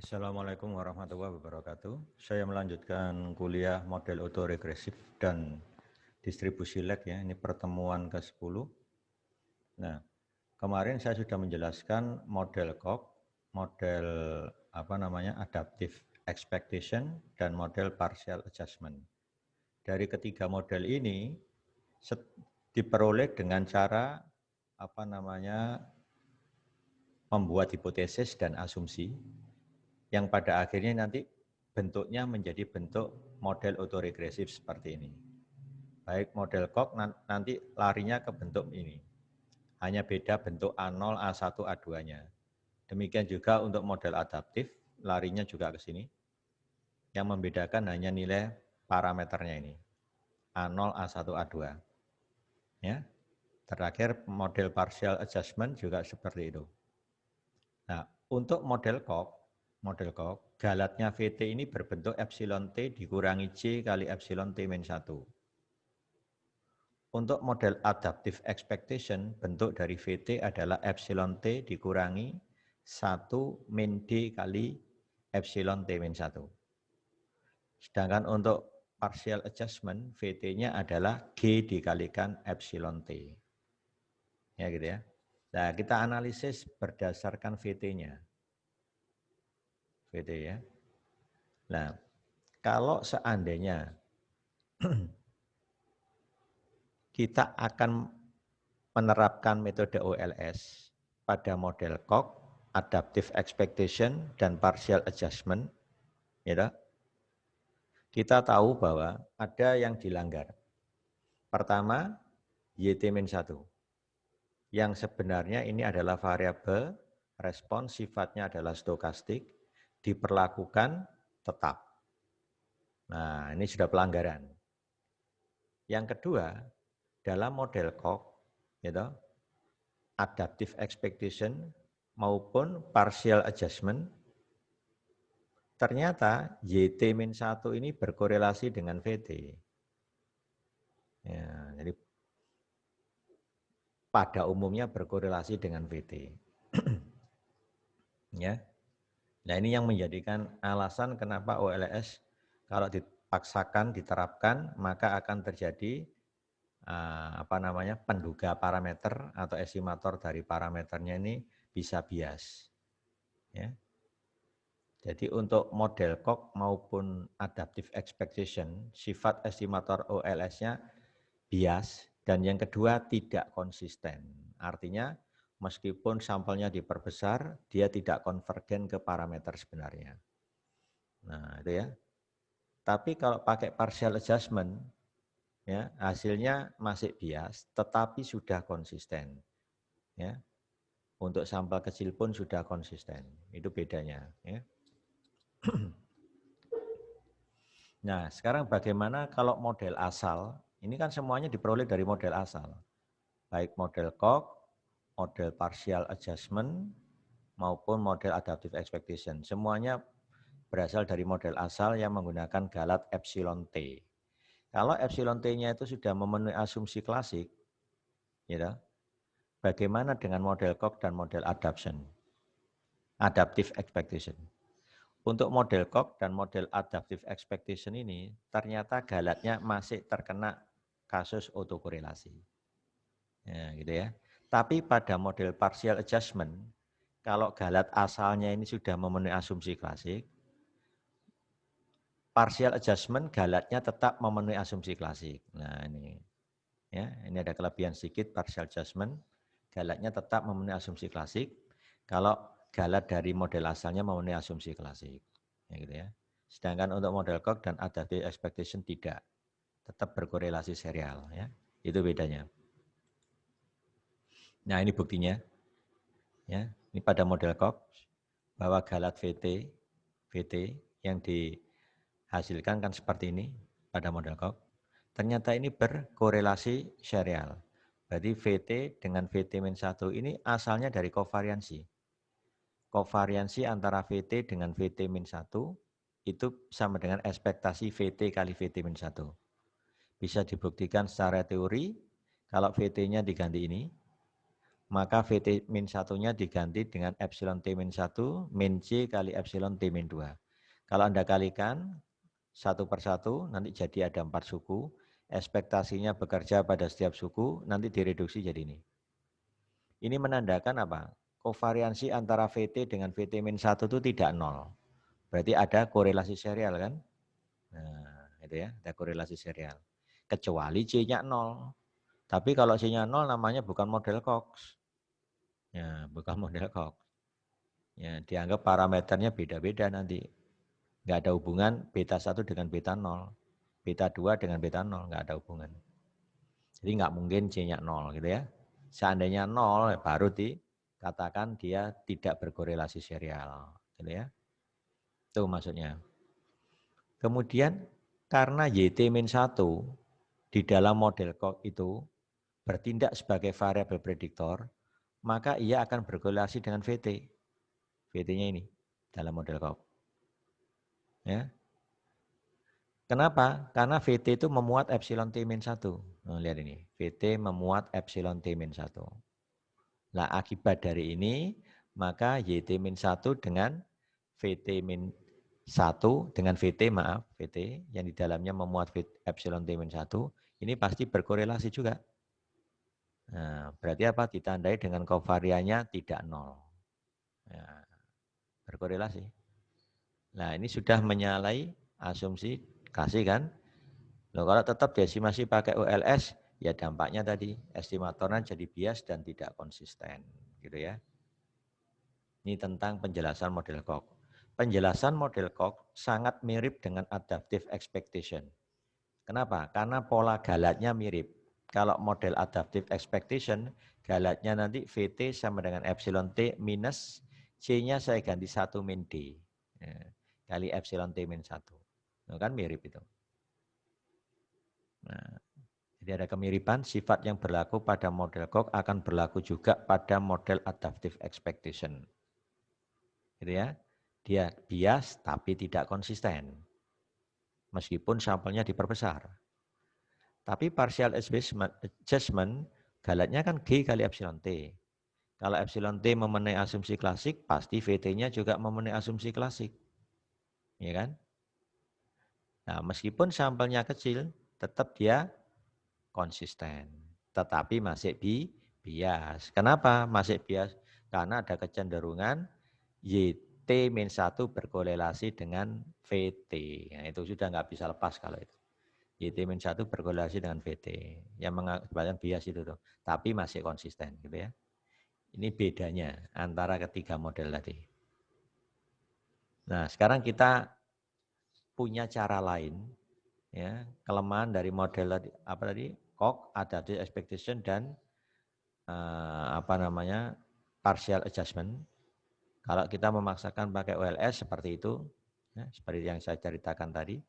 Assalamualaikum warahmatullahi wabarakatuh. Saya melanjutkan kuliah model autoregresif dan distribusi lag ya. Ini pertemuan ke-10. Nah, kemarin saya sudah menjelaskan model Cox, model adaptive expectation dan model partial adjustment. Dari ketiga model ini diperoleh dengan cara membuat hipotesis dan asumsi yang pada akhirnya nanti bentuknya menjadi bentuk model autoregresif seperti ini. Baik model Cox nanti larinya ke bentuk ini. Hanya beda bentuk A0, A1, A2-nya. Demikian juga untuk model adaptif, larinya juga ke sini. Yang membedakan hanya nilai parameternya ini. A0, A1, A2. Ya. Terakhir model partial adjustment juga seperti itu. Nah, untuk model Cox, galatnya VT ini berbentuk epsilon T dikurangi C kali epsilon T min 1. Untuk model adaptive expectation, bentuk dari VT adalah epsilon T dikurangi 1 min D kali epsilon T min 1. Sedangkan untuk partial adjustment, VT-nya adalah G dikalikan epsilon T. Ya gitu ya. Nah, kita analisis berdasarkan VT-nya. VT ya. Nah, kalau seandainya kita akan menerapkan metode OLS pada model Cox, adaptive expectation, dan partial adjustment, ya, kita tahu bahwa ada yang dilanggar. Pertama, YT-1, yang sebenarnya ini adalah variabel respons sifatnya adalah stokastik, diperlakukan tetap. Nah, ini sudah pelanggaran. Yang kedua, dalam model Cox, gitu, adaptive expectation maupun partial adjustment, ternyata YT-1 ini berkorelasi dengan VT. Ya, jadi pada umumnya berkorelasi dengan VT. Ya. Nah, ini yang menjadikan alasan kenapa OLS kalau dipaksakan diterapkan maka akan terjadi penduga parameter atau estimator dari parameternya ini bisa bias. Ya. Jadi untuk model Cox maupun adaptive expectation, sifat estimator OLS-nya bias dan yang kedua tidak konsisten. Artinya meskipun sampelnya diperbesar, dia tidak konvergen ke parameter sebenarnya. Nah, itu ya. Tapi kalau pakai partial adjustment, ya, hasilnya masih bias, tetapi sudah konsisten. Ya. Untuk sampel kecil pun sudah konsisten. Itu bedanya. Ya. Nah, sekarang bagaimana kalau model asal? Ini kan semuanya diperoleh dari model asal. Baik model Cox, model partial adjustment, maupun model adaptive expectation. Semuanya berasal dari model asal yang menggunakan galat epsilon T. Kalau epsilon T-nya itu sudah memenuhi asumsi klasik, ya, bagaimana dengan model Cox dan model adaptive expectation? Untuk model Cox dan model adaptive expectation ini, ternyata galatnya masih terkena kasus autokorelasi. Ya, gitu ya. Tapi pada model partial adjustment, kalau galat asalnya ini sudah memenuhi asumsi klasik, partial adjustment galatnya tetap memenuhi asumsi klasik. Nah ini, ya, ini ada kelebihan sedikit partial adjustment, galatnya tetap memenuhi asumsi klasik. Kalau galat dari model asalnya memenuhi asumsi klasik. Ya, gitu ya. Sedangkan untuk model Cox dan adaptive expectation tidak, tetap berkorelasi serial. Ya. Itu bedanya. Nah ini buktinya. Ya, ini pada model Cox, bahwa galat VT yang dihasilkan kan seperti ini pada model Cox. Ternyata ini berkorelasi serial. Berarti VT dengan VT-1 ini asalnya dari kovariansi. Kovariansi antara VT dengan VT-1 itu sama dengan ekspektasi VT kali VT-1. Bisa dibuktikan secara teori, kalau VT-nya diganti ini, maka VT min 1-nya diganti dengan epsilon T min 1 min C kali epsilon T min 2. Kalau Anda kalikan satu per satu, nanti jadi ada 4 suku. Ekspektasinya bekerja pada setiap suku, nanti direduksi jadi ini. Ini menandakan apa? Kovariansi antara VT dengan VT min 1 itu tidak nol. Berarti ada korelasi serial kan? Nah, itu ya, ada korelasi serial. Kecuali C-nya 0. Tapi kalau C-nya 0 namanya bukan model Cox. Ya, bukan model Cox. Ya, dianggap parameternya beda-beda nanti. Nggak ada hubungan beta 1 dengan beta 0. Beta 2 dengan beta 0, nggak ada hubungan. Jadi nggak mungkin C-nya 0 gitu ya. Seandainya 0 baru dikatakan dia tidak berkorelasi serial. Gitu ya. Itu maksudnya. Kemudian karena YT-1 di dalam model Cox itu bertindak sebagai variabel prediktor, maka ia akan berkorelasi dengan VT. VT-nya ini dalam model Cox. Ya. Kenapa? Karena VT itu memuat epsilon T min 1. Nah, lihat ini, VT memuat epsilon T min 1. Nah, akibat dari ini, maka YT min 1 dengan VT min 1, dengan VT, maaf, VT, yang di dalamnya memuat epsilon T min 1, ini pasti berkorelasi juga. Nah, berarti apa? Ditandai dengan kovariannya tidak nol. Nah, berkorelasi. Nah, ini sudah menyalahi asumsi kasih kan? Loh, kalau tetap desimasi pakai OLS, ya dampaknya tadi estimatornya jadi bias dan tidak konsisten, gitu ya. Ini tentang penjelasan model Cox. Penjelasan model Cox sangat mirip dengan adaptive expectation. Kenapa? Karena pola galatnya mirip. Kalau model adaptive expectation, galatnya nanti VT sama dengan epsilon T minus C-nya saya ganti 1 min D. Ya, kali epsilon T min 1. Nah, kan mirip itu. Nah, jadi ada kemiripan, sifat yang berlaku pada model Cox akan berlaku juga pada model adaptive expectation. Gitu ya. Dia bias tapi tidak konsisten. Meskipun sampelnya diperbesar. Tapi partial adjustment, galatnya kan G kali epsilon T. Kalau epsilon T memenuhi asumsi klasik, pasti VT-nya juga memenuhi asumsi klasik. Ya kan? Nah, meskipun sampelnya kecil, tetap dia konsisten. Tetapi masih bias. Kenapa masih bias? Karena ada kecenderungan YT-1 berkorelasi dengan VT. Nah, itu sudah nggak bisa lepas kalau itu. YT-1 berkorelasi dengan VT. Yang mengakibatkan bias itu tuh. Tapi masih konsisten gitu ya. Ini bedanya antara ketiga model tadi. Nah, sekarang kita punya cara lain, ya, kelemahan dari model apa tadi, Cox, adaptive expectation dan partial adjustment. Kalau kita memaksakan pakai OLS seperti itu, ya, seperti yang saya ceritakan tadi.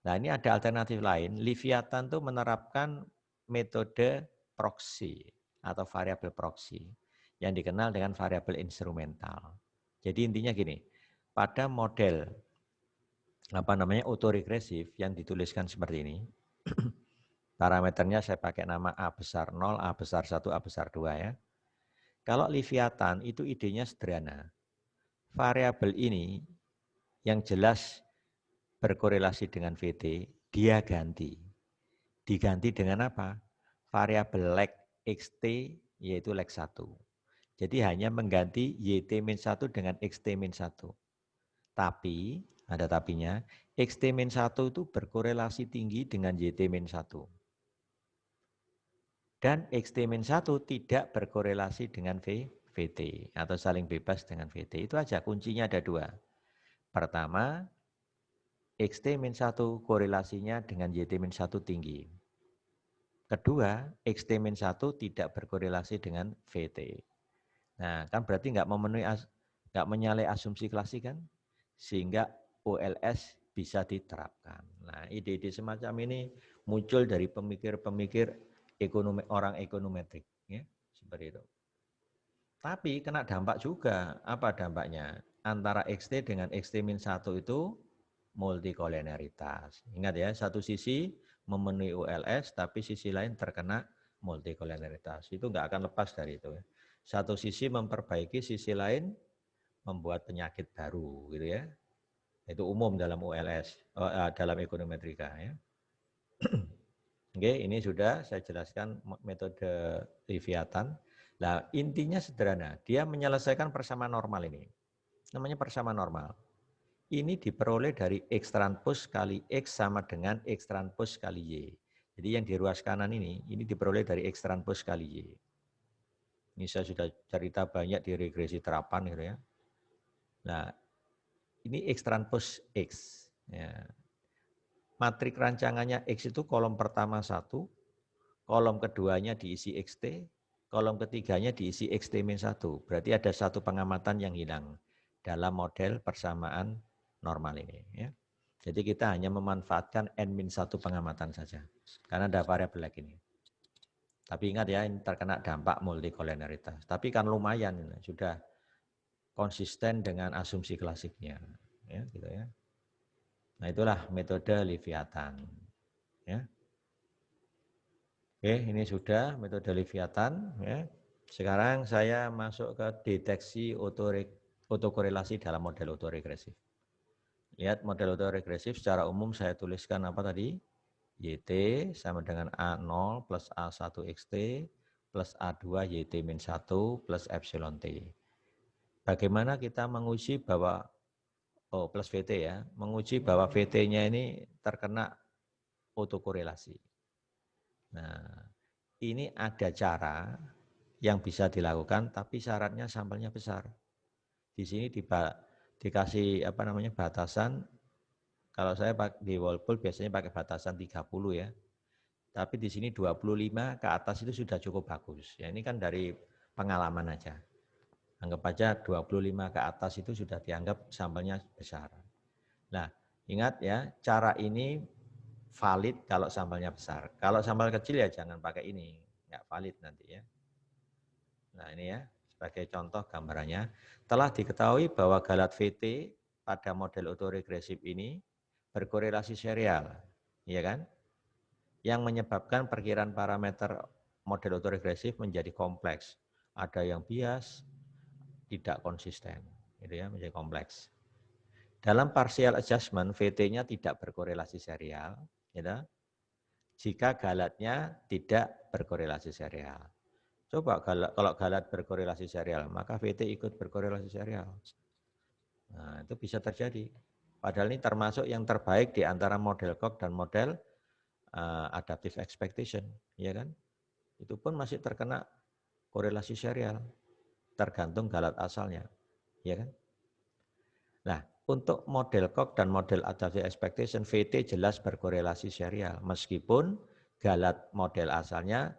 Nah, ini ada alternatif lain. Leviathan itu menerapkan metode proxy atau variabel proxy yang dikenal dengan variabel instrumental. Jadi intinya gini, pada model autoregresif yang dituliskan seperti ini, parameternya saya pakai nama A besar 0, A besar 1, A besar 2 ya. Kalau Leviathan itu idenya sederhana. Variabel ini yang jelas berkorelasi dengan VT, dia ganti. Diganti dengan apa? Variabel lag XT yaitu lag 1. Jadi hanya mengganti YT-1 dengan XT-1. Tapi, ada tapinya, XT-1 itu berkorelasi tinggi dengan YT-1. Dan XT-1 tidak berkorelasi dengan VT atau saling bebas dengan VT. Itu aja, kuncinya ada dua. Pertama, XT-1 korelasinya dengan YT-1 tinggi. Kedua, XT-1 tidak berkorelasi dengan VT. Nah, kan berarti nggak menyalahi asumsi klasik kan? Sehingga OLS bisa diterapkan. Nah, ide-ide semacam ini muncul dari pemikir-pemikir orang ekonometrik, ya, seperti itu. Tapi kena dampak juga. Apa dampaknya? Antara XT dengan XT-1 itu multikolenialitas. Ingat ya, satu sisi memenuhi OLS, tapi sisi lain terkena multikolenialitas. Itu nggak akan lepas dari itu. Satu sisi memperbaiki, sisi lain membuat penyakit baru, gitu ya. Itu umum dalam ULS, dalam ekonometrika ya. Oke, ini sudah saya jelaskan metode Leviathan. Nah, intinya sederhana, dia menyelesaikan persamaan normal ini. Namanya persamaan normal. Ini diperoleh dari X transpos kali X sama dengan X transpos kali Y. Jadi yang di ruas kanan ini diperoleh dari X transpos kali Y. Ini saya sudah cerita banyak di regresi terapan gitu ya. Nah, ini X transpos X. Ya. Matrik rancangannya X itu kolom pertama 1, kolom keduanya diisi XT, kolom ketiganya diisi XT-1. Berarti ada satu pengamatan yang hilang dalam model persamaan normal ini. Ya. Jadi kita hanya memanfaatkan N-1 pengamatan saja, karena ada variabel lagi ini. Tapi ingat ya, ini terkena dampak multikolonialitas. Tapi kan lumayan, sudah konsisten dengan asumsi klasiknya. Ya, gitu ya. Nah itulah metode Leviathan. Ya. Oke, ini sudah metode Leviathan. Ya. Sekarang saya masuk ke deteksi autokorelasi dalam model autoregresif. Lihat model autoregresif secara umum saya tuliskan apa tadi? YT sama dengan A0 plus A1 XT plus A2 YT-1 plus epsilon T. Bagaimana kita menguji bahwa, plus VT ya, menguji bahwa VT-nya ini terkena autokorelasi. Nah, ini ada cara yang bisa dilakukan, tapi syaratnya sampelnya besar. Di sini dikasih batasan. Kalau saya di Walpole biasanya pakai batasan 30 ya. Tapi di sini 25 ke atas itu sudah cukup bagus. Ya ini kan dari pengalaman aja. Anggap aja 25 ke atas itu sudah dianggap sampelnya besar. Nah, ingat ya, cara ini valid kalau sampelnya besar. Kalau sampel kecil ya jangan pakai ini, nggak valid nanti ya. Nah ini ya, sebagai contoh gambarannya, telah diketahui bahwa galat VT pada model autoregresif ini berkorelasi serial, ya kan? Yang menyebabkan perkiraan parameter model autoregresif menjadi kompleks. Ada yang bias, tidak konsisten, gitu ya, menjadi kompleks. Dalam partial adjustment, VT-nya tidak berkorelasi serial, gitu, jika galatnya tidak berkorelasi serial. Coba kalau galat berkorelasi serial, maka VT ikut berkorelasi serial. Nah, itu bisa terjadi. Padahal ini termasuk yang terbaik di antara model Cox dan model adaptive expectation, ya kan? Itu pun masih terkena korelasi serial, tergantung galat asalnya, ya kan? Nah, untuk model Cox dan model adaptive expectation, VT jelas berkorelasi serial, meskipun galat model asalnya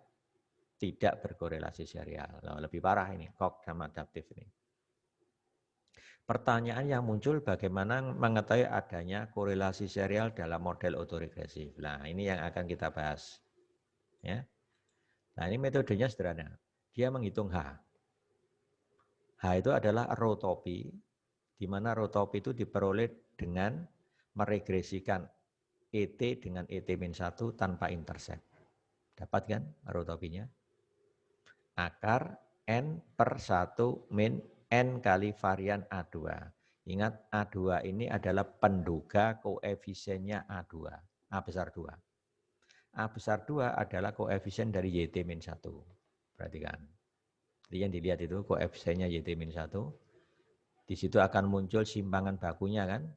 tidak berkorelasi serial. Nah, lebih parah ini, Cox sama adaptive ini. Pertanyaan yang muncul bagaimana mengetahui adanya korelasi serial dalam model autoregresif. Nah, ini yang akan kita bahas. Ya. Nah, ini metodenya sederhana. Dia menghitung H. H itu adalah rotopy, di mana rotopy itu diperoleh dengan meregresikan ET dengan ET-1 tanpa intercept. Dapat kan rotopinya? Akar N per 1 min N kali varian A2. Ingat A2 ini adalah penduga koefisiennya A2, A besar 2. A besar 2 adalah koefisien dari YT-1. Perhatikan. Jadi yang dilihat itu koefisiennya YT-1. Di situ akan muncul simpangan bakunya kan.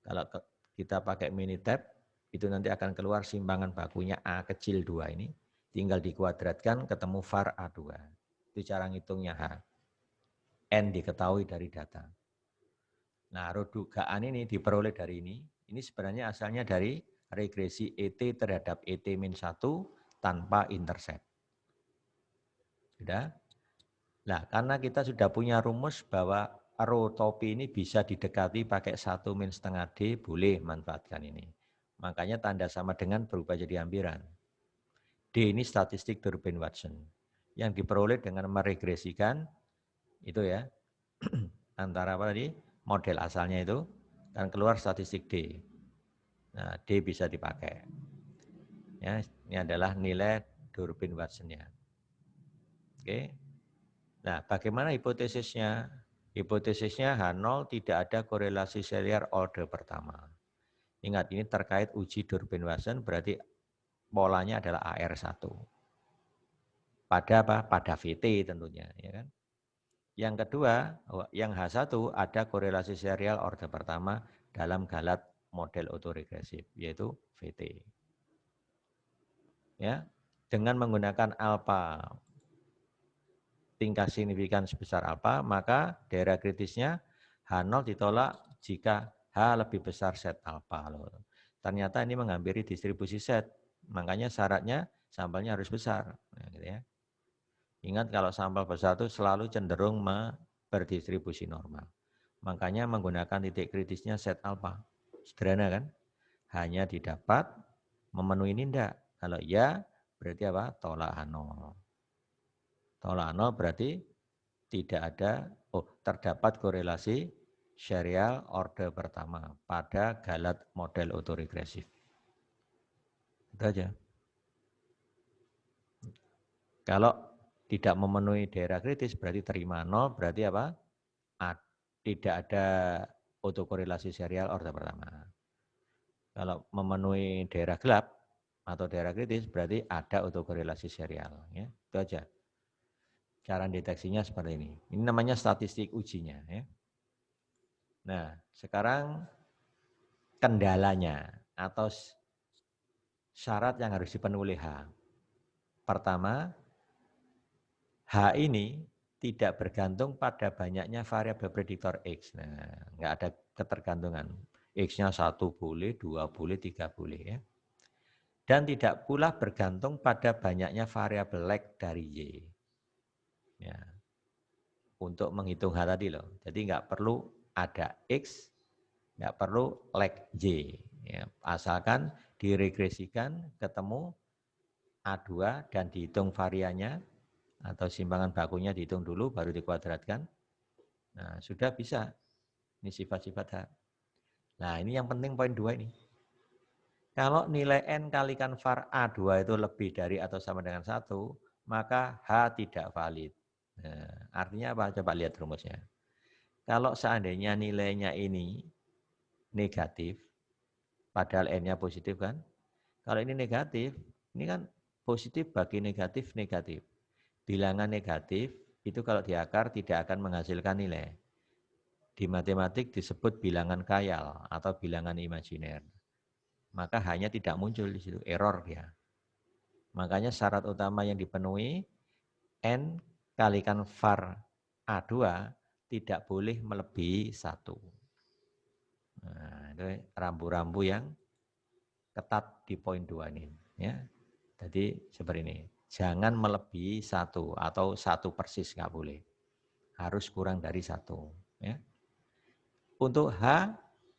Kalau kita pakai Minitab, itu nanti akan keluar simpangan bakunya A kecil 2 ini. Tinggal dikuadratkan ketemu var A2. Itu cara ngitungnya H. N diketahui dari data. Nah, dugaan ini diperoleh dari ini. Ini sebenarnya asalnya dari regresi ET terhadap ET-1 tanpa intercept. Sudah? Nah, karena kita sudah punya rumus bahwa rotopy ini bisa didekati pakai 1-D, boleh manfaatkan ini. Makanya tanda sama dengan berubah jadi hampiran. D ini statistik Durbin-Watson yang diperoleh dengan meregresikan itu ya antara apa tadi model asalnya itu dan keluar statistik D. Nah, D bisa dipakai. Ya, ini adalah nilai Durbin-Watson-nya. Oke. Nah, bagaimana hipotesisnya? Hipotesisnya H0 tidak ada korelasi serial order pertama. Ingat, ini terkait uji Durbin-Wasson, berarti polanya adalah AR1. Pada apa? Pada VT tentunya. Ya kan? Yang kedua, yang H1 ada korelasi serial order pertama dalam galat model autoregresif, yaitu VT. Ya, dengan menggunakan alfa tingkat signifikan sebesar alfa, maka daerah kritisnya H0 ditolak jika H lebih besar set alfa. Ternyata ini menghampiri distribusi set, makanya syaratnya sampelnya harus besar. Nah, gitu ya. Ingat kalau sampel besar itu selalu cenderung berdistribusi normal. Makanya menggunakan titik kritisnya set alfa. Sederhana kan? Hanya didapat memenuhi ini enggak. Kalau iya berarti apa? Tolak H0. Tolak 0 berarti tidak ada, terdapat korelasi serial order pertama pada galat model autoregresif. Itu aja. Kalau tidak memenuhi daerah kritis berarti terima 0, berarti apa? Tidak ada autokorelasi serial order pertama. Kalau memenuhi daerah gelap atau daerah kritis berarti ada autokorelasi serial. Ya, itu aja. Cara deteksinya seperti ini. Ini namanya statistik ujinya. Ya. Nah, sekarang kendalanya atau syarat yang harus dipenuhi oleh H. Pertama, H ini tidak bergantung pada banyaknya variabel prediktor X. Nah, nggak ada ketergantungan. X-nya 1 boleh, 2 boleh, 3 boleh. Ya. Dan tidak pula bergantung pada banyaknya variabel lag dari Y. Ya. Untuk menghitung H tadi loh. Jadi nggak perlu ada X, nggak perlu lag Y. Ya. Asalkan diregresikan, ketemu A2 dan dihitung variannya atau simpangan bakunya dihitung dulu baru dikuadratkan. Nah, sudah bisa. Ini sifat-sifat H. Nah, ini yang penting poin 2 ini. Kalau nilai N kalikan var A2 itu lebih dari atau sama dengan 1, maka H tidak valid. Nah, artinya apa? Coba lihat rumusnya. Kalau seandainya nilainya ini negatif, padahal N-nya positif kan? Kalau ini negatif, ini kan positif bagi negatif, negatif. Bilangan negatif itu kalau di akar tidak akan menghasilkan nilai. Di matematik disebut bilangan khayal atau bilangan imajiner. Maka hanya tidak muncul di situ, error dia. Makanya syarat utama yang dipenuhi, N kalikan var A2 tidak boleh melebihi 1. Nah, itu rambu-rambu yang ketat di poin 2 ini. Ya. Jadi seperti ini, jangan melebihi 1 atau 1 persis, nggak boleh. Harus kurang dari 1. Ya. Untuk H,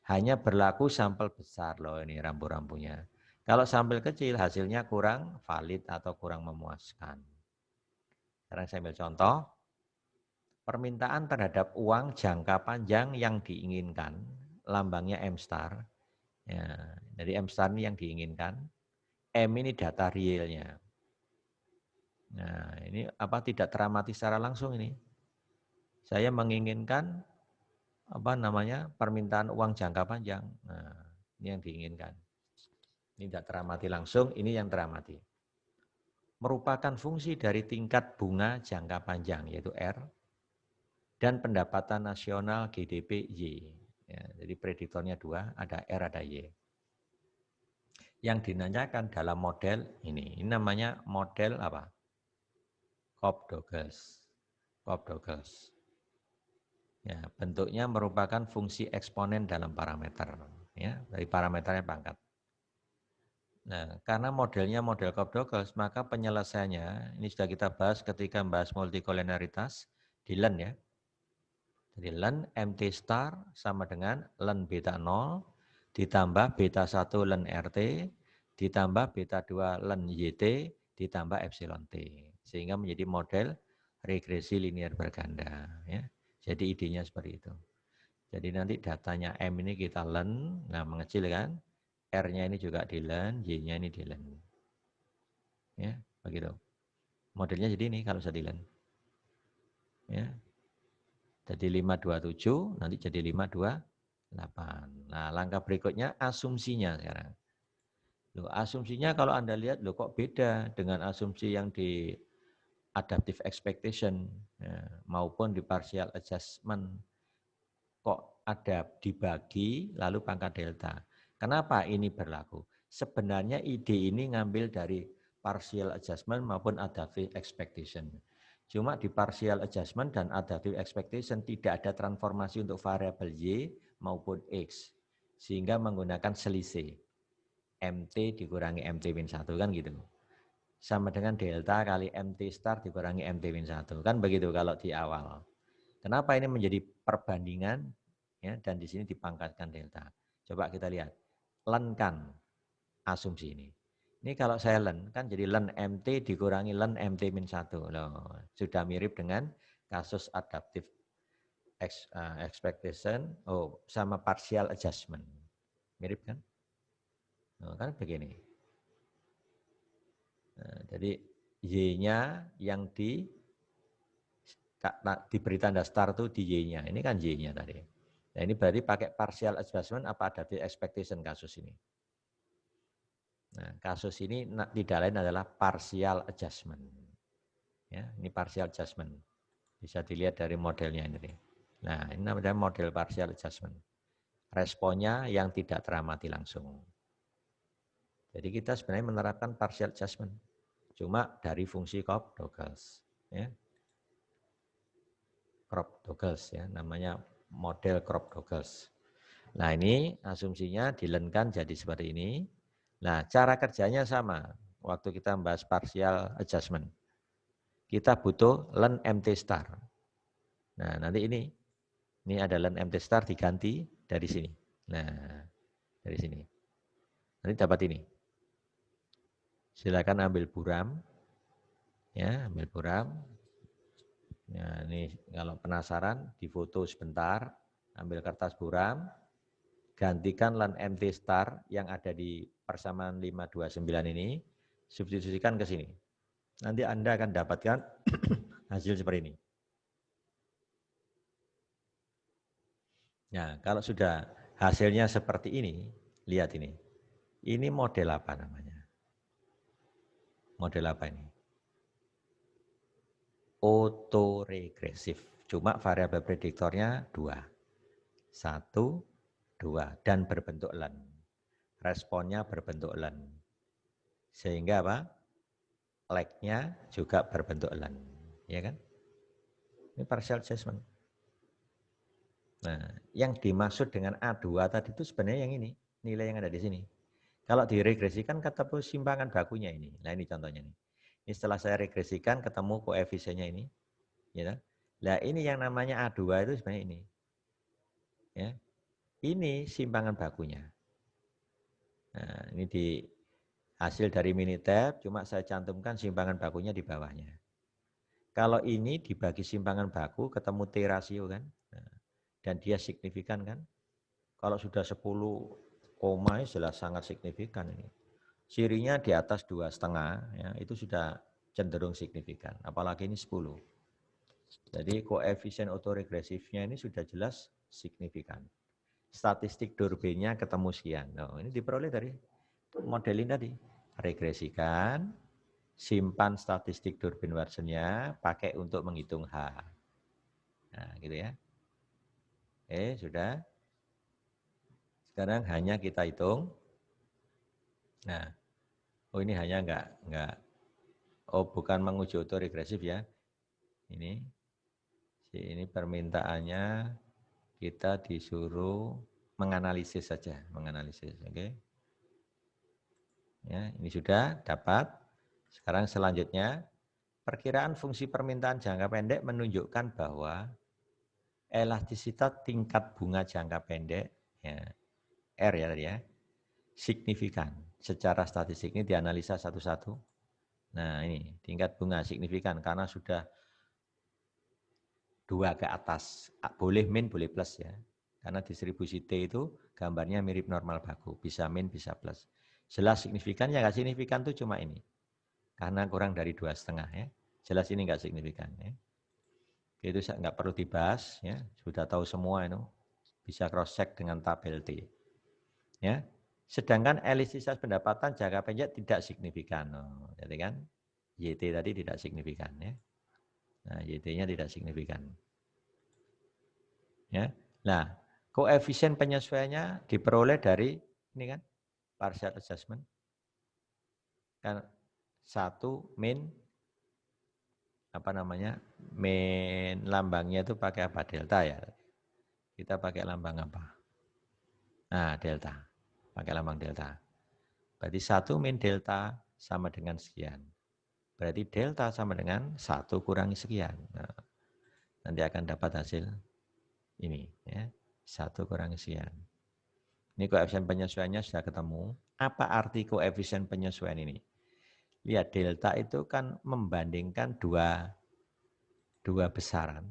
hanya berlaku sampel besar loh ini rambu-rambunya. Kalau sampel kecil hasilnya kurang valid atau kurang memuaskan. Sekarang saya ambil contoh. Permintaan terhadap uang jangka panjang yang diinginkan, lambangnya M star. Ya, jadi M star ini yang diinginkan. M ini data realnya. Nah, ini apa tidak teramati secara langsung ini. Saya menginginkan permintaan uang jangka panjang. Nah, ini yang diinginkan. Ini tidak teramati langsung, ini yang teramati. Merupakan fungsi dari tingkat bunga jangka panjang, yaitu R, dan pendapatan nasional GDP Y. Ya, jadi prediktornya 2, ada R, ada Y. Yang dinanyakan dalam model ini namanya model apa? Cobb-Douglas. Cobb-Douglas. Ya, bentuknya merupakan fungsi eksponen dalam parameter. Ya, dari parameternya pangkat. Nah, karena modelnya model Cobb-Douglas, maka penyelesaiannya, ini sudah kita bahas ketika membahas multikolonialitas di LEN ya. Jadi LEN MT star sama dengan LEN beta 0 ditambah beta 1 LEN RT ditambah beta 2 LEN YT ditambah epsilon T. Sehingga menjadi model regresi linear berganda. Ya. Jadi idenya seperti itu. Jadi nanti datanya M ini kita LEN, nah mengecil kan. R-nya ini juga di LEN, Y-nya ini di LEN. Ya, begitu. Modelnya jadi ini kalau bisa di LEN. Ya. Jadi 527 nanti jadi 528. Nah, langkah berikutnya asumsinya sekarang. Loh, asumsinya kalau Anda lihat loh kok beda dengan asumsi yang di adaptive expectation ya, maupun di partial adjustment. Kok ada dibagi lalu pangkat delta. Kenapa ini berlaku? Sebenarnya ide ini ngambil dari partial adjustment maupun adaptive expectation. Cuma di partial adjustment dan adaptive expectation tidak ada transformasi untuk variabel Y maupun X. Sehingga menggunakan selisih. MT dikurangi MT-1 kan gitu. Sama dengan delta kali MT star dikurangi MT-1. Kan begitu kalau di awal. Kenapa ini menjadi perbandingan ya, dan di sini dipangkatkan delta. Coba kita lihat, lenkan asumsi ini. Ini kalau saya len, kan jadi len MT dikurangi len MT-1. Loh, sudah mirip dengan kasus adaptive expectation sama partial adjustment. Mirip kan? Nah, kan begini. Nah, jadi Y-nya yang diberi tanda star itu di Y-nya. Ini kan Y-nya tadi. Nah, ini berarti pakai partial adjustment apa adaptive expectation kasus ini. Nah, kasus ini tidak lain adalah partial adjustment. Ya, ini partial adjustment. Bisa dilihat dari modelnya ini. Nah, ini namanya model partial adjustment. Responnya yang tidak teramati langsung. Jadi kita sebenarnya menerapkan partial adjustment. Cuma dari fungsi Cobb-Douglas. Ya. Cobb-Douglas ya, namanya model Cobb-Douglas. Nah, ini asumsinya dilenkan jadi seperti ini. Nah, cara kerjanya sama. Waktu kita membahas partial adjustment. Kita butuh len MT star. Nah, nanti ini ada len MT star diganti dari sini. Nah, dari sini. Nanti dapat ini. Silakan ambil buram. Ya, ambil buram. Ya, ini kalau penasaran difoto sebentar, ambil kertas buram, gantikan len MT star yang ada di persamaan 529 ini, substitusikan ke sini. Nanti Anda akan dapatkan hasil seperti ini. Nah, kalau sudah hasilnya seperti ini, lihat ini. Ini model apa namanya? Model apa ini? Autoregresif. Cuma variabel prediktornya 2. 1, 2. Dan berbentuk len. Responnya berbentuk len. Sehingga apa? Lag-nya juga berbentuk len. Ya kan? Ini partial adjustment. Nah, yang dimaksud dengan A2 tadi itu sebenarnya yang ini. Nilai yang ada di sini. Kalau diregresikan ketemu simpangan bakunya ini. Nah, ini contohnya nih. Ini setelah saya regresikan ketemu koefisiennya ini. Ya. Nah, ini yang namanya A2 itu sebenarnya ini. Ya. Ini simpangan bakunya. Nah, ini di hasil dari Minitab, cuma saya cantumkan simpangan bakunya di bawahnya. Kalau ini dibagi simpangan baku, ketemu T rasio kan. Nah, dan dia signifikan kan. Kalau sudah 10 koma jelas sangat signifikan ini. Sirinya di atas 2,5 ya, itu sudah cenderung signifikan. Apalagi ini 10. Jadi koefisien autoregresifnya ini sudah jelas signifikan. Statistik Durbinnya ketemu sekian. Nah, ini diperoleh dari model ini tadi. Regresikan, simpan statistik Durbin-Watsonnya, pakai untuk menghitung H. Nah, gitu ya. Sudah. Sekarang hanya kita hitung. Nah, ini hanya enggak. Bukan menguji autoregresif ya. Ini permintaannya kita disuruh menganalisis saja, menganalisis, oke? Ya, ini sudah dapat. Sekarang selanjutnya, perkiraan fungsi permintaan jangka pendek menunjukkan bahwa elastisitas tingkat bunga jangka pendek, ya, R ya tadi ya, signifikan. Secara statistik ini dianalisa satu-satu. Nah ini tingkat bunga signifikan karena sudah 2 ke atas. Boleh min, boleh plus ya. Karena distribusi T itu gambarnya mirip normal baku. Bisa min, bisa plus. Jelas signifikan, ya nggak signifikan itu cuma ini. Karena kurang dari 2,5 ya. Jelas ini nggak signifikan ya. Itu nggak perlu dibahas, ya, sudah tahu semua itu, bisa cross check dengan tabel T. Ya, sedangkan elastisitas pendapatan jangka pendek tidak signifikan, jadi kan YT tadi tidak signifikan, ya. Nah, YT-nya tidak signifikan. Ya, nah koefisien penyesuaiannya diperoleh dari ini kan partial adjustment kan 1 min apa namanya min lambangnya itu pakai apa delta ya. Kita pakai lambang apa? Nah, delta. Pakai lambang delta. Berarti 1 min delta sama dengan sekian. Berarti delta sama dengan 1 kurangi sekian. Nah, nanti akan dapat hasil ini. Ya, 1 kurangi sekian. Ini koefisien penyesuaiannya sudah ketemu. Apa arti koefisien penyesuaian ini? Lihat, delta itu kan membandingkan dua besaran.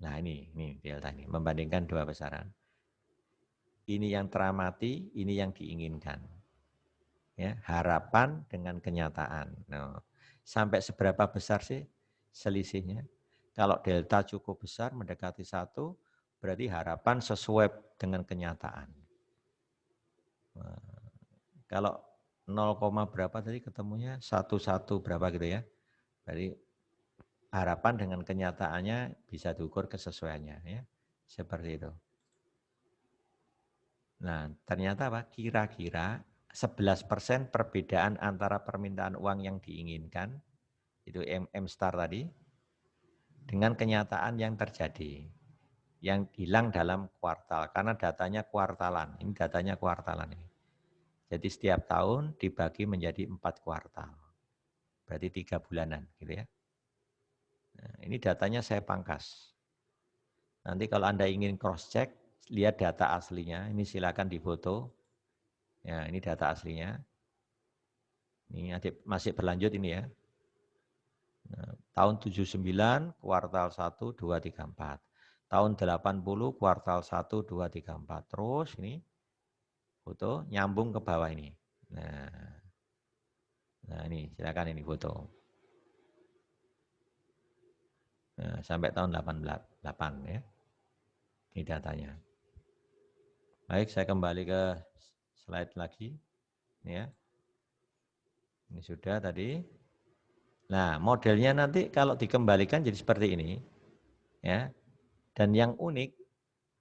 Nah ini delta ini, membandingkan dua besaran. Ini yang teramati, ini yang diinginkan. Ya, harapan dengan kenyataan. Nah, sampai seberapa besar sih selisihnya? Kalau delta cukup besar, mendekati 1, berarti harapan sesuai dengan kenyataan. Nah, kalau 0, berapa tadi ketemunya? 1 berapa gitu ya. Berarti harapan dengan kenyataannya bisa diukur kesesuaiannya. Ya. Seperti itu. Nah, ternyata apa? Kira-kira 11% perbedaan antara permintaan uang yang diinginkan, itu M star tadi, dengan kenyataan yang terjadi, yang hilang dalam kuartal, karena datanya kuartalan. Ini datanya kuartalan ini. Jadi setiap tahun dibagi menjadi 4 kuartal, berarti 3 bulanan, gitu ya. Nah, ini datanya saya pangkas. Nanti kalau Anda ingin cross check, lihat data aslinya, ini silakan difoto. Ya, ini data aslinya. Ini masih berlanjut ini ya. Nah, tahun 79 kuartal 1 2 3 4. Tahun 80 kuartal 1 2 3 4. Terus ini foto nyambung ke bawah ini. Nah ini silakan ini foto. Nah, sampai tahun 88 ya. Ini datanya. Baik, saya kembali ke slide lagi. Ya. Ini sudah tadi. Nah, modelnya nanti kalau dikembalikan jadi seperti ini. Ya. Dan yang unik,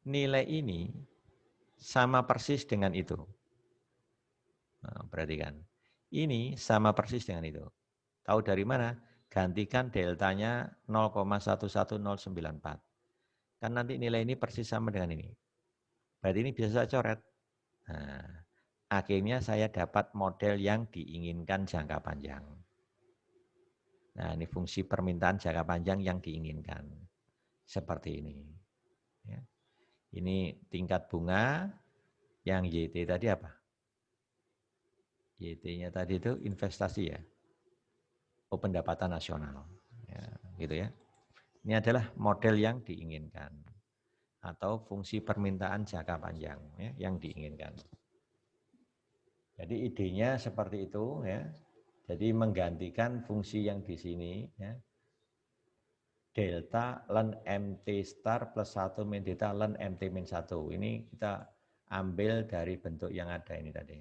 nilai ini sama persis dengan itu. Nah, perhatikan. Ini sama persis dengan itu. Tahu dari mana? Gantikan deltanya 0,11094. Kan nanti nilai ini persis sama dengan ini. Berarti ini bisa saya coret. Nah, akhirnya saya dapat model yang diinginkan jangka panjang. Nah, ini fungsi permintaan jangka panjang yang diinginkan. Seperti ini. Ya. Ini tingkat bunga, yang YT tadi apa? YT-nya tadi itu investasi ya. Oh, pendapatan nasional. Ya, gitu ya. Ini adalah model yang diinginkan. Atau fungsi permintaan jangka panjang ya, yang diinginkan. Jadi idenya seperti itu ya. Jadi menggantikan fungsi yang di sini ya. Delta ln MT star plus 1 min delta ln MT min 1. Ini kita ambil dari bentuk yang ada ini tadi.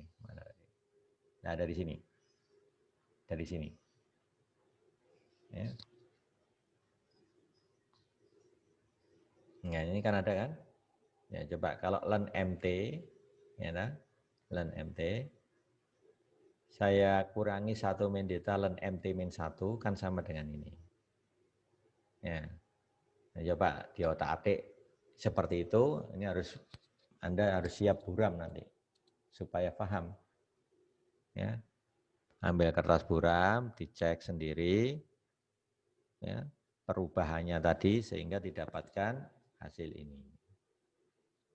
Nah, dari sini. Dari sini. Ya. Nah, ini kan ada kan? Ya, coba kalau ln MT ya nah, ln MT saya kurangi 1 min delta ln MT min 1 kan sama dengan ini. Ya. Nah, coba di otak-atik seperti itu, ini Anda harus siap buram nanti supaya paham. Ya. Ambil kertas buram, dicek sendiri ya, perubahannya tadi sehingga didapatkan hasil ini.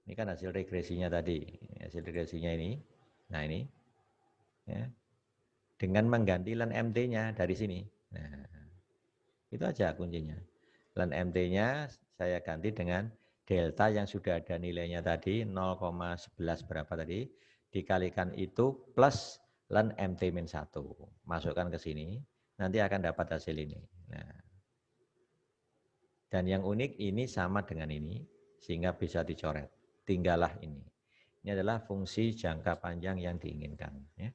Ini kan hasil regresinya tadi, hasil regresinya ini. Nah, ini ya. Dengan mengganti ln MT-nya dari sini. Nah, itu aja kuncinya. Ln MT-nya saya ganti dengan delta yang sudah ada nilainya tadi 0,11 berapa tadi dikalikan itu plus ln MT-1. Masukkan ke sini, nanti akan dapat hasil ini. Nah, Dan yang unik ini sama dengan ini, sehingga bisa dicoret. Tinggallah ini. Ini adalah fungsi jangka panjang yang diinginkan. Ya.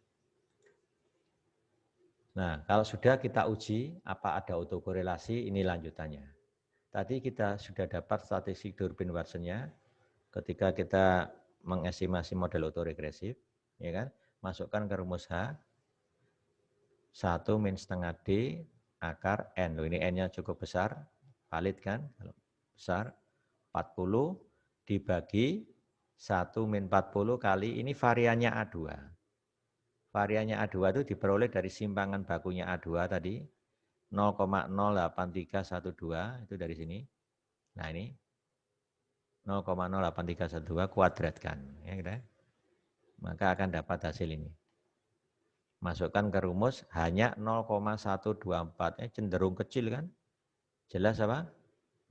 Nah, kalau sudah kita uji apa ada autokorelasi, ini lanjutannya. Tadi kita sudah dapat statistik Durbin-Watsonnya ketika kita mengestimasi model autoregresif, ya kan? Masukkan ke rumus H, 1 min setengah D akar N. Loh, ini N-nya cukup besar, valid kan? Kalau besar, 40 dibagi 1 min 40 kali, ini variannya A2. Variannya A2 itu diperoleh dari simpangan bakunya A2 tadi, 0,08312, itu dari sini. Nah ini, 0,08312 kuadratkan. Ya, gitu. Maka akan dapat hasil ini. Masukkan ke rumus hanya 0,124, cenderung kecil kan? Jelas apa?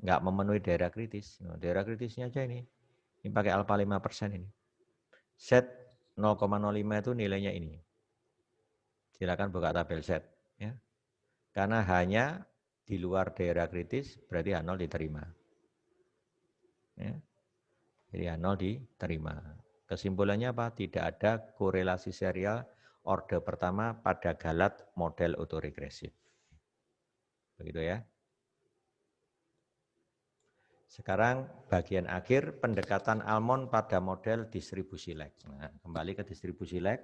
Nggak memenuhi daerah kritis. Nah, daerah kritisnya aja ini. Ini pakai alfa 5% ini. Set 0,05 itu nilainya ini. Silakan buka tabel set. Ya. Karena hanya di luar daerah kritis, berarti H0 diterima. Ya. Jadi H0 diterima. Kesimpulannya apa? Tidak ada korelasi serial orde pertama pada galat model autoregresif. Begitu ya. Sekarang bagian akhir pendekatan Almond pada model distribusi lag. Nah, kembali ke distribusi lag.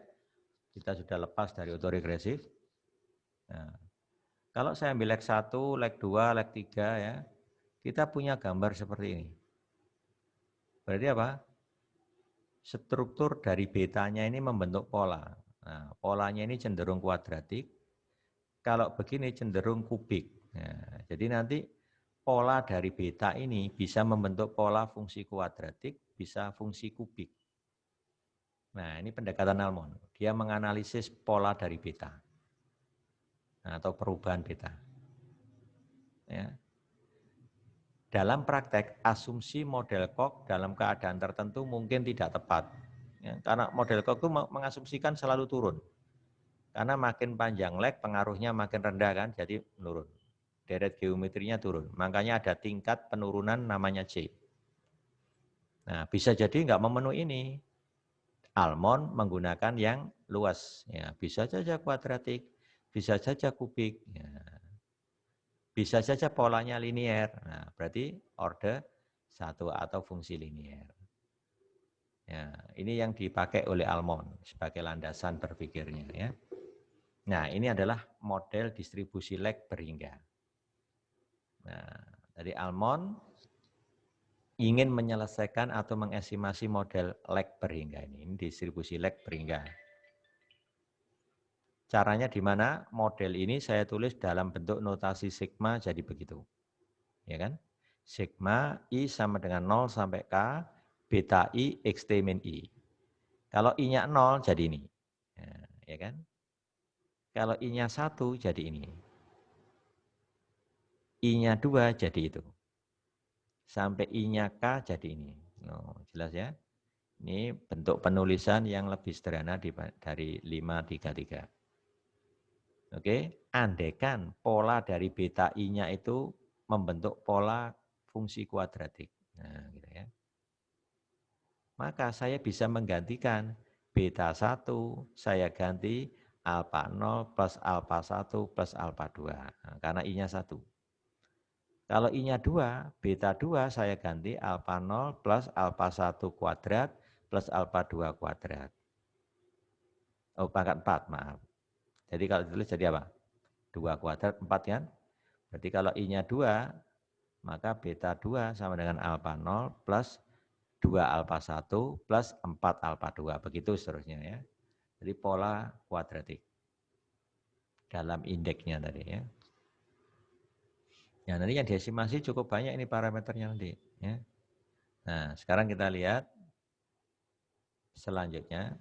Kita sudah lepas dari autoregresif. Nah, kalau saya ambil lag 1, lag 2, lag 3 ya, kita punya gambar seperti ini. Berarti apa? Struktur dari betanya ini membentuk pola. Nah, polanya ini cenderung kuadratik. Kalau begini cenderung kubik. Nah, jadi nanti pola dari beta ini bisa membentuk pola fungsi kuadratik, bisa fungsi kubik. Nah, ini pendekatan Almond. Dia menganalisis pola dari beta. Nah, atau perubahan beta. Ya. Dalam praktek, asumsi model Koch dalam keadaan tertentu mungkin tidak tepat. Ya, karena model Koch itu mengasumsikan selalu turun. Karena makin panjang lag, pengaruhnya makin rendah kan, jadi menurun. Deret geometrinya turun. Makanya ada tingkat penurunan namanya C. Nah, bisa jadi nggak memenuhi ini. Almond menggunakan yang luas. Ya, bisa saja kuadratik, bisa saja kubik. Ya. Bisa saja polanya linier. Nah, berarti orde 1 atau fungsi linier. Ya, ini yang dipakai oleh Almond sebagai landasan berpikirnya. Ya. Nah, ini adalah model distribusi lag berhingga. Nah, dari Almond ingin menyelesaikan atau mengestimasi model lag berhingga ini distribusi lag berhingga. Caranya di mana? Model ini saya tulis dalam bentuk notasi sigma jadi begitu. Ya kan? Sigma I sama dengan 0 sampai K, beta I, XT min I. Kalau I-nya 0 jadi ini. Ya kan? Kalau I-nya 1 jadi ini. I-nya 2 jadi itu. Sampai I-nya K jadi ini. Oh, jelas ya? Ini bentuk penulisan yang lebih sederhana dari 533. Oke, andaikan pola dari beta I-nya itu membentuk pola fungsi kuadratik. Nah, gitu ya. Maka saya bisa menggantikan beta 1, saya ganti alfa 0 plus alfa 1 plus alfa 2. Nah, karena I-nya 1. Kalau I-nya 2, beta 2 saya ganti alfa 0 plus alfa 1 kuadrat plus alfa 2 kuadrat. Oh, pangkat 4, maaf. Jadi kalau ditulis jadi apa? 2 kuadrat 4 kan? Berarti kalau I-nya 2, maka beta 2 sama dengan alfa 0 plus 2 alfa 1 plus 4 alfa 2. Begitu seterusnya ya. Jadi pola kuadratik dalam indeksnya tadi ya. Ya nanti yang diestimasi cukup banyak ini parameternya nanti. Ya. Nah sekarang kita lihat selanjutnya.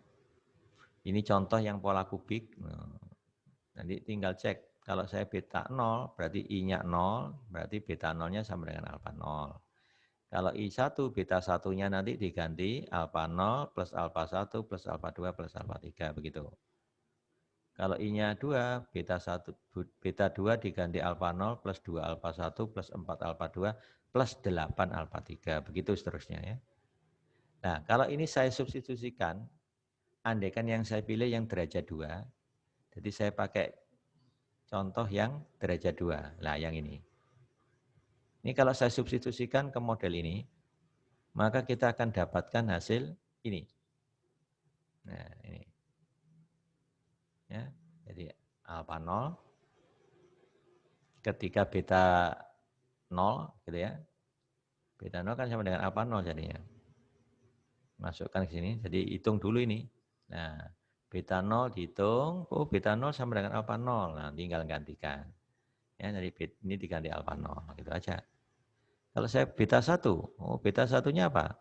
Ini contoh yang pola kubik. Nanti tinggal cek. Kalau saya beta 0, berarti I-nya 0, berarti beta 0-nya sama dengan alfa 0. Kalau I1, beta 1-nya nanti diganti alfa 0 plus alfa 1 plus alfa 2 plus alfa 3, begitu. Kalau I-nya 2, beta 2 diganti alfa 0 plus 2 alfa 1 plus 4 alfa 2 plus 8 alfa 3. Begitu seterusnya ya. Nah, kalau ini saya substitusikan, andaikan yang saya pilih yang derajat 2, jadi saya pakai contoh yang derajat 2. Nah, yang ini. Ini kalau saya substitusikan ke model ini, maka kita akan dapatkan hasil ini. Nah, ini. Ya, jadi alfa 0 ketika beta 0 gitu ya. Beta 0 kan sama dengan alfa 0 jadinya. Masukkan ke sini, jadi hitung dulu ini. Nah, beta 0 dihitung, oh beta 0 sama dengan alfa 0. Nah, tinggal gantikan. Ya, jadi ini diganti alfa 0, gitu aja. Kalau saya beta 1, oh beta 1-nya apa?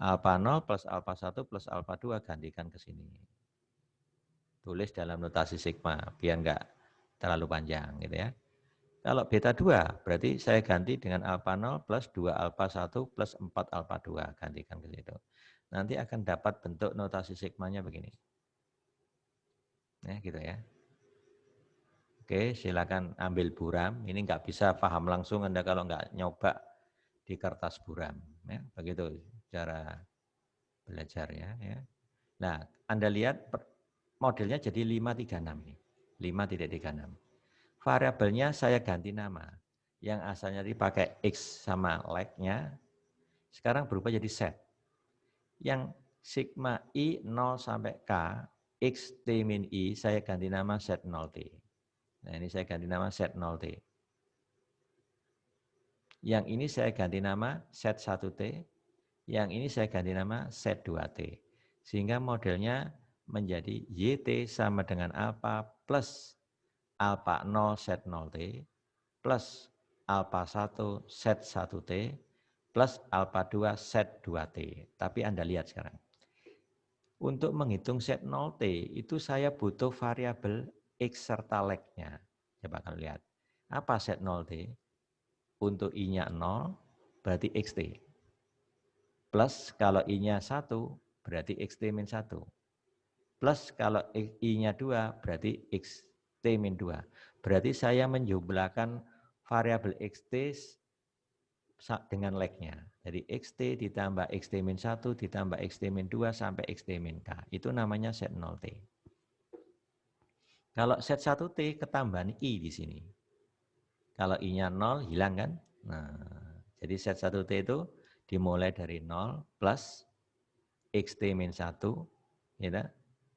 Alfa 0 plus alfa 1 plus alfa 2, gantikan ke sini. Tulis dalam notasi sigma, biar enggak terlalu panjang gitu ya. Kalau beta 2, berarti saya ganti dengan alfa 0 plus 2 alfa 1 plus 4 alfa 2, gantikan ke situ. Nanti akan dapat bentuk notasi sigmanya begini. Ya, gitu ya. Oke, silakan ambil buram. Ini enggak bisa paham langsung Anda kalau enggak nyoba di kertas buram. Ya, begitu cara belajarnya. Ya. Nah, Anda lihat modelnya jadi 536 ini. 5.36. Variabelnya saya ganti nama. Yang asalnya dipakai X sama like-nya, sekarang berubah jadi set. Yang sigma I 0 sampai K, X T min I, saya ganti nama set 0T. Nah ini saya ganti nama set 0T. Yang ini saya ganti nama set 1T. Yang ini saya ganti nama set 2T. Sehingga modelnya menjadi YT sama dengan alpha plus alpha 0 set 0T plus alpha 1 set 1T plus alpha 2 set 2T. Tapi Anda lihat sekarang. Untuk menghitung set 0T itu saya butuh variabel X serta lag-nya. Coba kalian lihat. Apa set 0T? Untuk I-nya 0 berarti XT. Plus kalau I-nya 1 berarti XT min 1. Plus kalau I-nya 2 berarti XT min 2. Berarti saya menjumlahkan variabel XT dengan lag-nya. Jadi XT ditambah XT min 1 ditambah XT min 2 sampai XT min K. Itu namanya set 0T. Kalau set 1T ketambahan I di sini. Kalau I-nya 0 hilang kan? Nah, jadi set 1T itu dimulai dari 0 plus XT min 1 ya,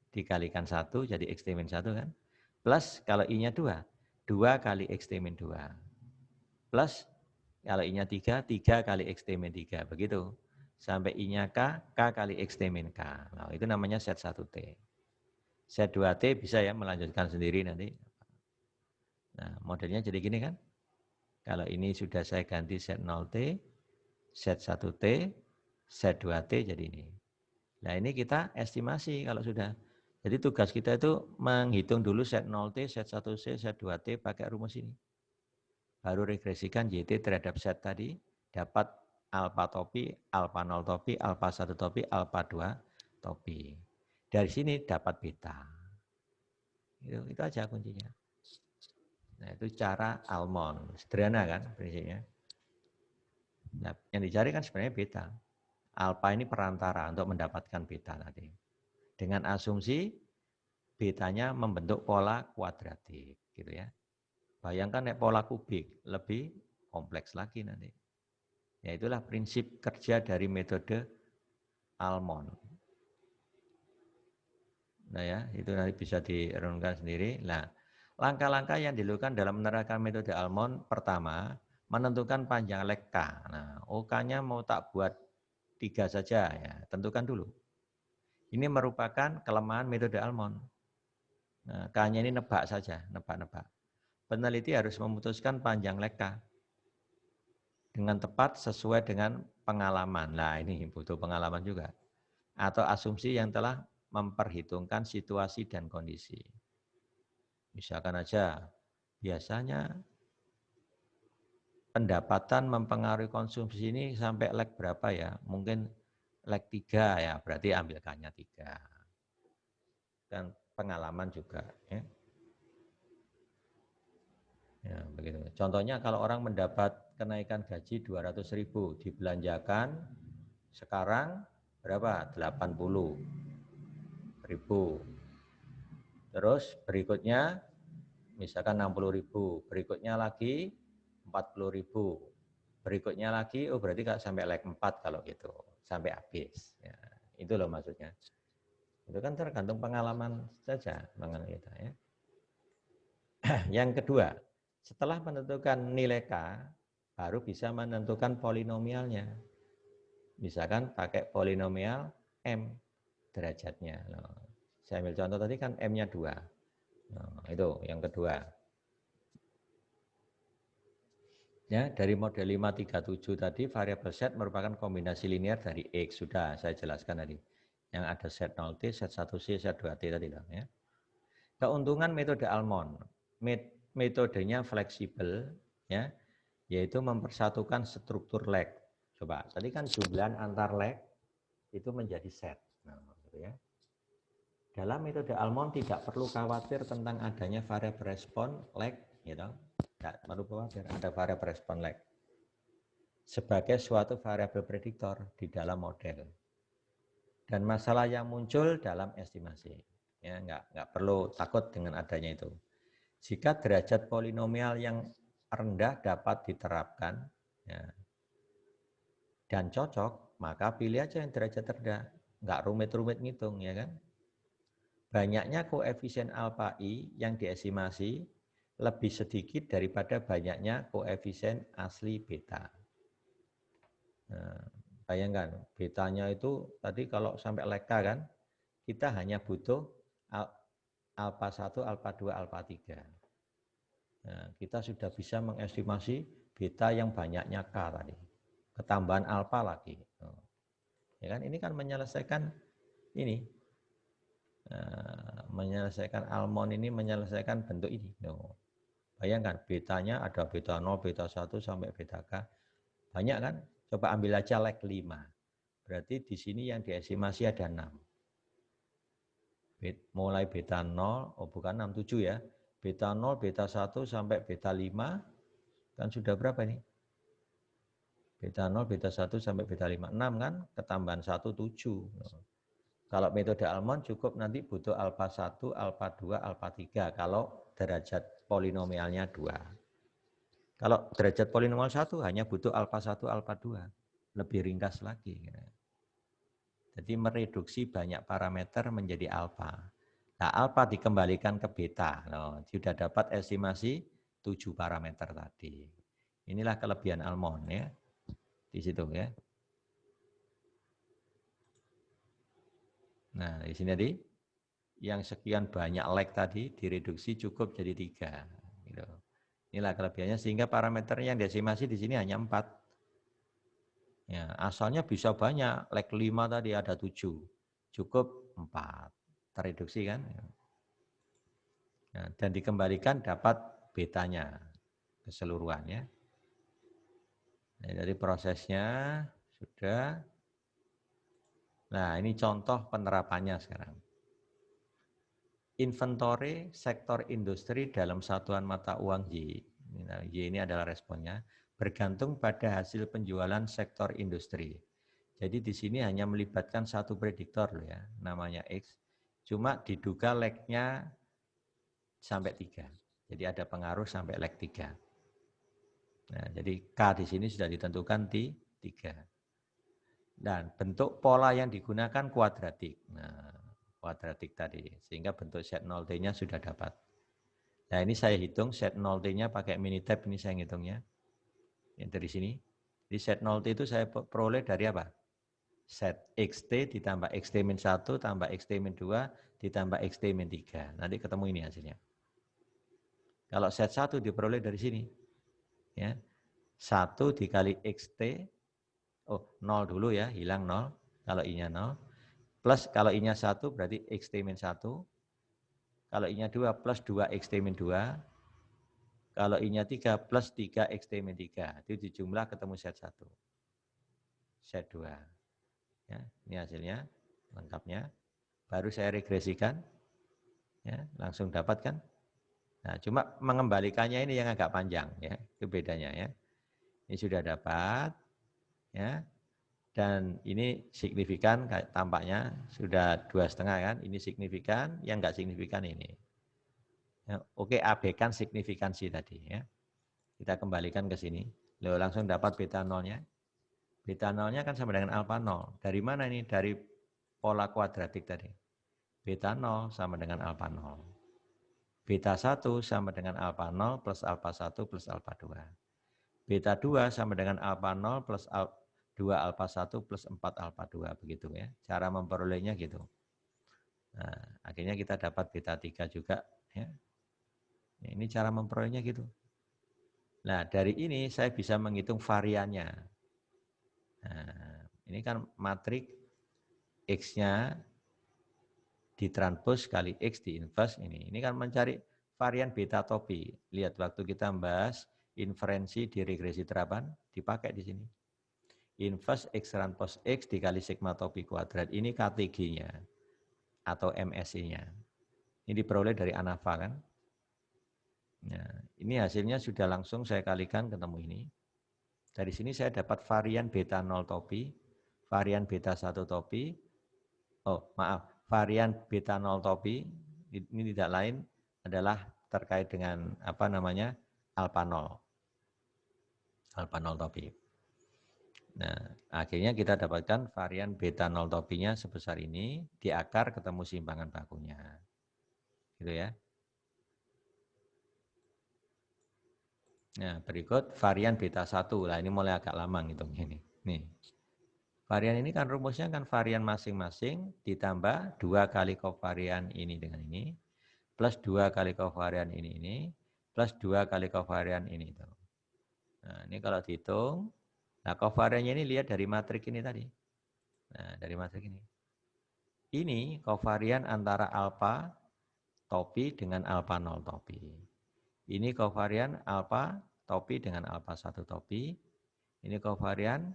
dikalikan 1 jadi XT min 1 kan? Plus kalau I-nya 2, 2 kali XT min 2. Plus kalau I-nya 3, 3 kali XT min 3. Begitu. Sampai I-nya K, K kali XT min K. Nah, itu namanya set 1T. Set 2T bisa ya melanjutkan sendiri nanti. Nah, modelnya jadi gini kan. Kalau ini sudah saya ganti set 0T, set 1T, set 2T jadi ini. Nah, ini kita estimasi kalau sudah. Jadi tugas kita itu menghitung dulu set 0T, set 1C, set 2T pakai rumus ini. Baru regresikan YT terhadap set tadi, dapat alfa topi, alfa 0 topi, alfa 1 topi, alfa 2 topi. Dari sini dapat beta. Itu aja kuncinya. Nah, itu cara almond. Sederhana kan prinsipnya. Nah, yang dicari kan sebenarnya beta. Alfa ini perantara untuk mendapatkan beta tadi. Dengan asumsi betanya membentuk pola kuadratik, gitu ya. Bayangkan pola kubik, lebih kompleks lagi nanti. Ya itulah prinsip kerja dari metode almond. Nah ya, itu nanti bisa direnungkan sendiri. Nah, langkah-langkah yang dilakukan dalam menerapkan metode almond, pertama, menentukan panjang leg K. Nah, OK-nya mau tak buat 3 saja, ya tentukan dulu. Ini merupakan kelemahan metode almond. Nah, K-nya ini nebak saja, nebak-nebak. Peneliti harus memutuskan panjang leg K dengan tepat sesuai dengan pengalaman. Nah, ini butuh pengalaman juga. Atau asumsi yang telah memperhitungkan situasi dan kondisi. Misalkan aja, biasanya pendapatan mempengaruhi konsumsi ini sampai leg berapa ya? Mungkin leg 3 ya, berarti ambil K-nya 3. Dan pengalaman juga. Ya. Ya, begitu. Contohnya kalau orang mendapat kenaikan gaji 200.000 dibelanjakan sekarang berapa? 80.000. Terus berikutnya misalkan 60.000, berikutnya lagi 40.000, berikutnya lagi, oh berarti nggak sampai leg 4 kalau gitu, sampai habis. Ya, itu loh maksudnya. Itu kan tergantung pengalaman saja mengenai kita ya. Yang kedua, setelah menentukan nilai K, baru bisa menentukan polinomialnya. Misalkan pakai polinomial M derajatnya. Nah, saya ambil contoh tadi kan M-nya 2. Nah, itu yang kedua. Ya, dari model 537 tadi variabel set merupakan kombinasi linear dari X. Sudah saya jelaskan tadi. Yang ada set 0T, set 1C, set 2T tadi. Ya. Keuntungan metode Almond. Metodenya fleksibel, ya, yaitu mempersatukan struktur leg. Coba, tadi kan jumlahan antar leg itu menjadi set. Nah, gitu ya. Dalam metode Almond tidak perlu khawatir tentang adanya variabel respon leg, gitu. Tidak perlu khawatir ada variabel respon leg sebagai suatu variabel prediktor di dalam model. Dan masalah yang muncul dalam estimasi. Ya, nggak perlu takut dengan adanya itu. Jika derajat polinomial yang rendah dapat diterapkan ya, dan cocok, maka pilih aja yang derajat rendah. Nggak rumit-rumit ngitung, ya kan? Banyaknya koefisien alfa I yang diestimasi lebih sedikit daripada banyaknya koefisien asli beta. Nah, bayangkan, betanya itu tadi kalau sampai leka kan, kita hanya butuh alfa 1, alfa 2, alfa 3. Nah, kita sudah bisa mengestimasi beta yang banyaknya K tadi. Ketambahan alfa lagi. Ya kan, ini kan menyelesaikan ini. Menyelesaikan Almond ini menyelesaikan bentuk ini. Bayangkan, betanya ada beta 0, beta 1 sampai beta K. Banyak kan? Coba ambil aja leg 5. Berarti di sini yang diestimasi ada 6. Mulai beta 0, oh bukan 6, 7 ya. Beta 0, beta 1 sampai beta 5, kan sudah berapa nih? Beta 0, beta 1 sampai beta 5, 6 kan? Ketambahan 1, 7. Kalau metode Almond cukup nanti butuh alfa 1, alfa 2, alfa 3 kalau derajat polinomialnya 2. Kalau derajat polinomial 1 hanya butuh alfa 1, alfa 2. Lebih ringkas lagi. Jadi mereduksi banyak parameter menjadi alfa. Nah, alfa dikembalikan ke beta. Sudah dapat estimasi 7 parameter tadi. Inilah kelebihan Almond ya. Di situ ya. Nah, di sini tadi yang sekian banyak leg tadi direduksi cukup jadi 3. Gitu. Inilah kelebihannya sehingga parameter yang diestimasi di sini hanya 4. Ya, asalnya bisa banyak, leg 5 tadi ada 7. Cukup 4. Tereduksi kan? Nah, dan dikembalikan dapat betanya keseluruhan ya. Nah, dari prosesnya sudah. Nah, ini contoh penerapannya sekarang. Inventory sektor industri dalam satuan mata uang Y. Nah, Y ini adalah responnya. Bergantung pada hasil penjualan sektor industri. Jadi di sini hanya melibatkan satu prediktor loh ya, namanya X. Cuma diduga leg-nya sampai 3. Jadi ada pengaruh sampai leg 3. Nah, jadi K di sini sudah ditentukan di 3. Dan bentuk pola yang digunakan kuadratik. Nah, kuadratik tadi. Sehingga bentuk set 0T-nya sudah dapat. Nah, ini saya hitung set 0T-nya pakai Minitab, ini saya ngitungnya. Yang dari sini. Di set 0T itu saya peroleh dari apa? Set XT ditambah XT-1 tambah XT-2 ditambah XT-3. Nanti ketemu ini hasilnya. Kalau set 1 diperoleh dari sini. Ya. 1 dikali XT. Oh, 0 dulu ya, hilang 0. Kalau I-nya 0. Plus kalau I-nya 1 berarti XT-1. Kalau I-nya 2 plus 2 XT-2. Kalau I-nya 3 plus 3 XT-3. Itu dijumlah ketemu set 1. Set 2. Ya, ini hasilnya lengkapnya. Baru saya regresikan. Ya, langsung dapat kan? Nah, cuma mengembalikannya ini yang agak panjang ya, itu bedanya ya. Ini sudah dapat ya. Dan ini signifikan kayak tampaknya sudah 2,5 kan, ini signifikan, yang enggak signifikan ini. Ya, oke, abaikan signifikansi tadi ya. Kita kembalikan ke sini. Loh, langsung dapat beta nolnya. Beta nolnya kan sama dengan alfa nol. Dari mana ini? Dari pola kuadratik tadi. Beta nol sama dengan alfa nol. Beta 1 sama dengan alfa 0 plus alfa 1 plus alfa 2. Beta 2 sama dengan alfa 0 plus 2 alfa 1 plus 4 alfa 2. Begitu ya. Cara memperolehnya gitu. Nah, akhirnya kita dapat beta 3 juga. Ya. Ini cara memperolehnya gitu. Nah, dari ini saya bisa menghitung variannya. Nah, ini kan matrik X-nya ditranspos kali X di inverse ini. Ini kan mencari varian beta topi. Lihat waktu kita membahas inferensi di regresi terapan, dipakai di sini. Inverse X transpos X dikali sigma topi kuadrat. Ini KTG-nya atau MSI-nya. Ini diperoleh dari ANAVA kan. Nah, ini hasilnya sudah langsung saya kalikan ketemu ini. Dari sini saya dapat varian beta 0 topi, varian beta 1 topi, varian beta 0 topi, ini tidak lain adalah terkait dengan apa namanya alpha 0. Alpha 0 topi. Nah, akhirnya kita dapatkan varian beta 0 topinya sebesar ini, di akar ketemu simpangan bakunya. Gitu ya. Nah, berikut varian beta 1. Nah, ini mulai agak lama ngitungnya ini. Nih. Varian ini kan rumusnya kan varian masing-masing ditambah 2 kali kovarian ini dengan ini, plus 2 kali kovarian ini, plus 2 kali kovarian ini. Nah, ini kalau dihitung, nah kovariannya ini lihat dari matrik ini tadi. Nah, dari matrik ini. Ini kovarian antara alfa topi dengan alfa 0 topi. Ini kovarian alfa topi dengan alfa 1 topi. Ini kovarian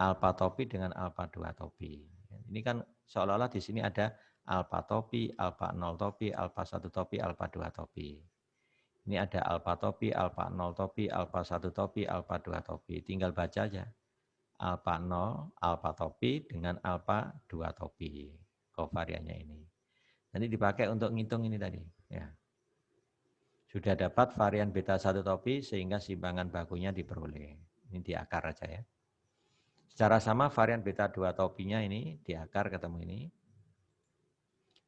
alfa topi dengan alfa 2 topi. Ini kan seolah-olah di sini ada alfa topi, alfa 0 topi, alfa 1 topi, alfa 2 topi. Ini ada alfa topi, alfa 0 topi, alfa 1 topi, alfa 2 topi. Tinggal baca aja. Alfa 0, alfa topi dengan alfa 2 topi. Kovariannya ini. Nanti dipakai untuk ngitung ini tadi. Ya. Sudah dapat varian beta 1 topi sehingga simpangan bakunya diperoleh. Ini di akar aja ya. Secara sama varian beta 2 topinya ini di akar ketemu ini.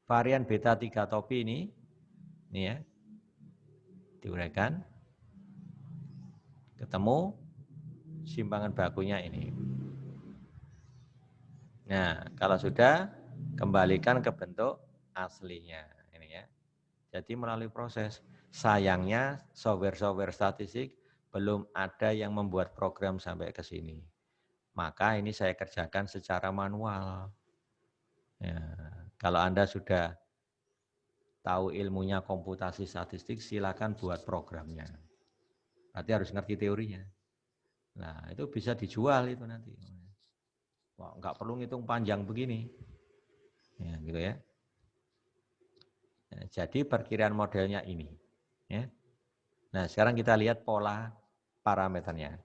Varian beta 3 topi ini ya, diuraikan. Ketemu simpangan bakunya ini. Nah, kalau sudah, kembalikan ke bentuk aslinya. Ini ya. Jadi melalui proses. Sayangnya software-software statistik belum ada yang membuat program sampai ke sini. Maka ini saya kerjakan secara manual. Ya, kalau Anda sudah tahu ilmunya komputasi statistik, silakan buat programnya. Berarti harus ngerti teorinya. Nah, itu bisa dijual itu nanti. Wah, nggak perlu ngitung panjang begini. Ya, gitu ya. Nah, jadi perkiraan modelnya ini. Ya. Nah, sekarang kita lihat pola parameternya.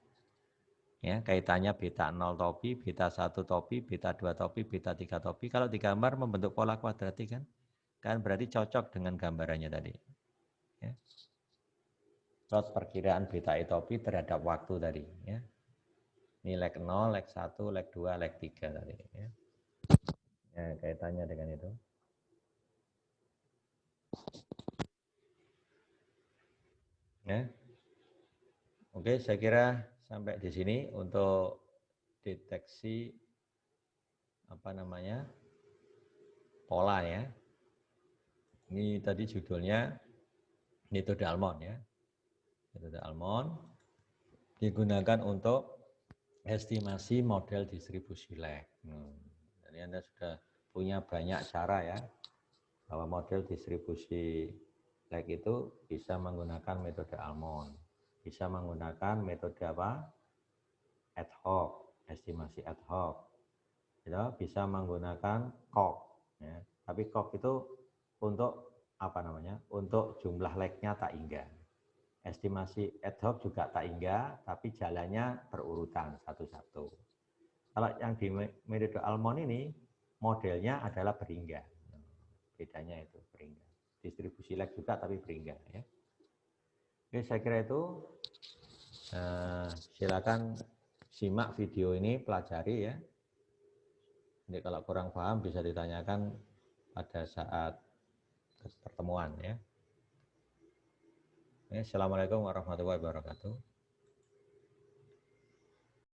Ya, kaitannya beta 0 topi, beta 1 topi, beta 2 topi, beta 3 topi. Kalau digambar membentuk pola kuadratik kan berarti cocok dengan gambarannya tadi. Ya. Terus perkiraan beta E topi terhadap waktu tadi. Ya. Ini leg 0, leg 1, leg 2, leg 3 tadi. Ya. Ya, kaitannya dengan itu. Ya. Oke, saya kira sampai di sini untuk deteksi apa namanya pola ya. Ini tadi judulnya metode Almond ya. Metode Almond digunakan untuk estimasi model distribusi leg. Jadi Anda sudah punya banyak cara ya bahwa model distribusi leg itu bisa menggunakan metode Almond, bisa menggunakan metode apa? Ad hoc, estimasi ad hoc. Ya, bisa menggunakan Coq. Ya. Tapi Coq itu untuk untuk jumlah legnya tak hingga. Estimasi ad hoc juga tak hingga, tapi jalannya berurutan satu-satu. Kalau yang di Merido Almond ini modelnya adalah berhingga. Bedanya itu berhingga. Distribusi leg juga tapi berhingga ya. Oke, saya kira itu. Silakan simak video ini, pelajari ya. Jadi kalau kurang paham bisa ditanyakan pada saat pertemuan ya. Assalamualaikum warahmatullahi wabarakatuh.